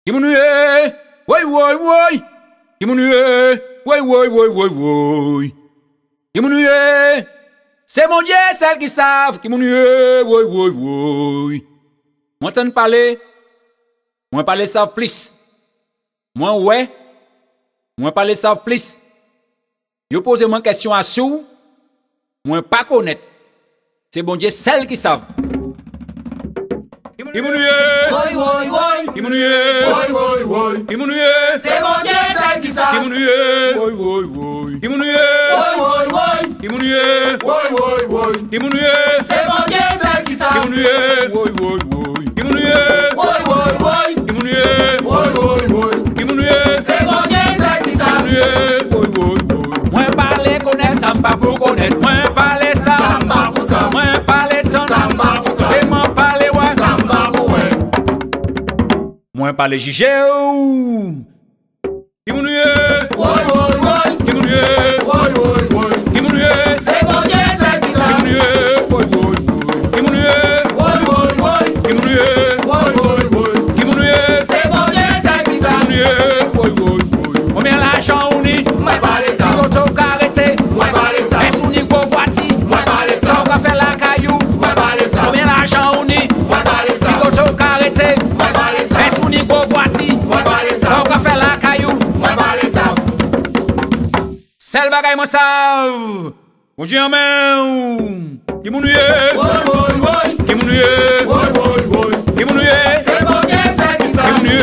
Kimonouye, woy woy woy. Kimonouye, woy woy woy woy woy. Kimonouye, c'est mon Dieu celles qui savent. Kimonouye, woy woy woy. Moi t'en parler, moi parler savent plus. Moi ouais, moi parler savent plus. Yo pose moi question à sou, moi pas connaître. C'est bon Dieu celles qui savent. Kimonouye, woy woy woy. Kimonouye, Woy woy woy. Kimonouye, C'est mon Dieu celles qui savent. Kimonouye, woy woy woy. Kimonouye, Woy woy woy. Kimonouye, Woy woy woy. Kimonouye, C'est mon Dieu celles qui savent. Kimonouye, woy woy woy. Kimonouye, Woy woy woy. Kimonouye, Woy woy woy. Kimonouye, C'est mon Dieu celles qui savent. Kimonouye, woy woy woy. Moi parler connaître, ça m'pas pour connaître. Moi parler ça, Samba pour ça. moi parler ton, Samba pour ça. et moi parler ouais. Samba pour ouais. Moi parler jigé ou. Kimonouye, Woy woy woy. Kimonouye, Woy woy woy. Kimonouye, C'est mon Dieu celles qui savent. Kimonouye, woy woy woy. Kimonouye, Woy woy woy. Kimonouye, Woy woy woy. Kimonouye, C'est mon Dieu celles qui savent. Kimonouye, woy woy woy. Combien l'argent on est? Moi parler ça. Koto karete, Moi parler ça. est sous niveau voiture. Moi parler Ça ça. on va faire la caillou. Moi parler ça. Combien l'argent on est? Moi parler ça. Koto karete, Moi parler ça. est sous niveau voiture. Moi parler Ça ça. on va faire la caillou. Moi parler ça. Celle bagaille moi savent. Mon Dieu en main. Kimonouye, Woy woy woy. Kimonouye, Woy woy woy. Kimonouye, C'est mon Dieu celles qui savent. Kimonouye,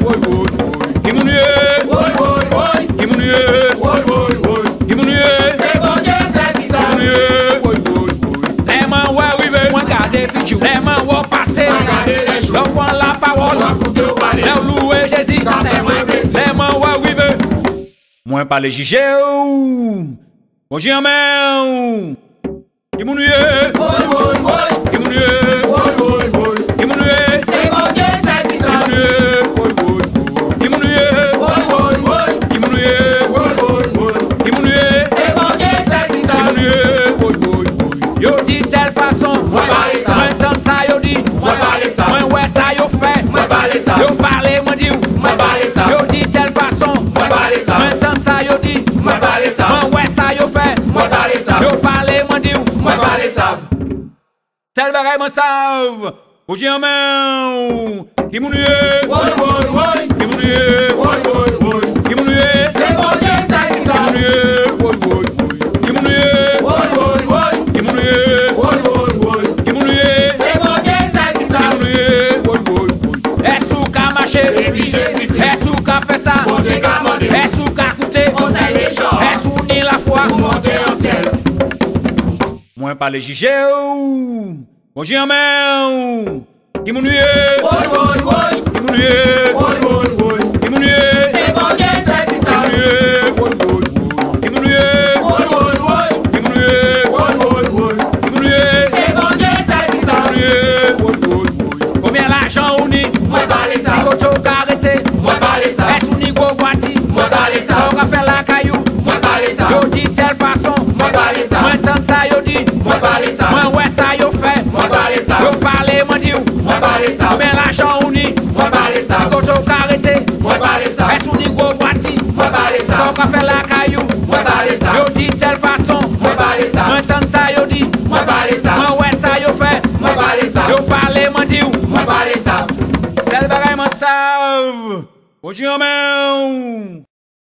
woy woy woy. Kimonouye, Woy woy woy. Kimonouye, Woy woy woy. Kimonouye, C'est mon Dieu celles qui savent. Kimonouye, woy woy woy. Les mains ouais arrivé, moi garder futur. Les mains ouais passer. Regardez les jours. L'on prend la parole. On va foutre au palais. L'on louer Jésus. Ça fait moins plaisir. Les mains ouais arrivé. Moi parler jigé ou. Mon Dieu en main. Kimonouye, Woy woy woy. Kimonouye, Woy woy woy. Kimonouye, C'est mon Dieu celles qui savent. Kimonouye, Woy woy woy. Kimonouye, Woy woy woy. Kimonouye, C'est mon Dieu celles qui savent. Kimonouye, yo dit telle façon, Moi parler ça. moi entend ça yo dit, Moi parler ça. moi ouais ça yo fait, Moi parler ça. yo parler moi dit, Moi parler ça. yo dit telle façon, Moi parler ça. moi entend ça yo dit, Moi parler ça. moi ouais ça yo fait, Moi parler ça. yo parler moi dit, Moi parler ça. tel bagaille moi savent, au Dieu en main, Kimonouye, Woy woy woy. Kimonouye, Woy woy woy. Kimonouye, C'est mon Dieu celles qui savent. Kimonouye, Woy woy woy. Kimonouye, Woy woy woy. Kimonouye, C'est mon Dieu celles qui savent. Kimonouye, est sous qu'à marcher, Et puis Jésus-Christ. est sous qu'à faire ça, Mon Dieu qu'a mandé. est sous qu'à coûter, Conseil des gens. est sous ni la foi. Pour monter en ciel. Moi pas les jigé ou, mon Dieu en main, Kimonouye, Woy woy woy. Kimonouye, Woy woy woy. Kimonouye, C'est mon Dieu celles qui savent. Kimonouye, Woy woy woy. Kimonouye, Woy woy woy. Kimonouye, C'est mon Dieu celles qui savent. combien l'argent on est, Moi parler ça. Koto karete, Moi parler ça. est sous niveau voiture. Moi parler Ça ça. on va faire la caillou. Moi parler ça. Yo dit telle façon. Moi parler ça. Moi entend ça yo dit. Moi parler ça. Moi ouais ça yo fait. Moi parler ça. Yo parler moi dit. Moi parler ça. Combien l'argent on est. Moi parler ça. Koto karete. Moi parler ça. Est sous niveau voiture. Moi parler Ça ça. on va faire la caillou. Moi parler ça. Yo dit telle façon. Moi parler ça. Moi entend ça yo dit. Moi parler ça. Moi ouais ça yo fait. Moi parler ça. Yo parler moi dit. Moi parler ça. Celle bagaille moi savent. Au Dieu en main.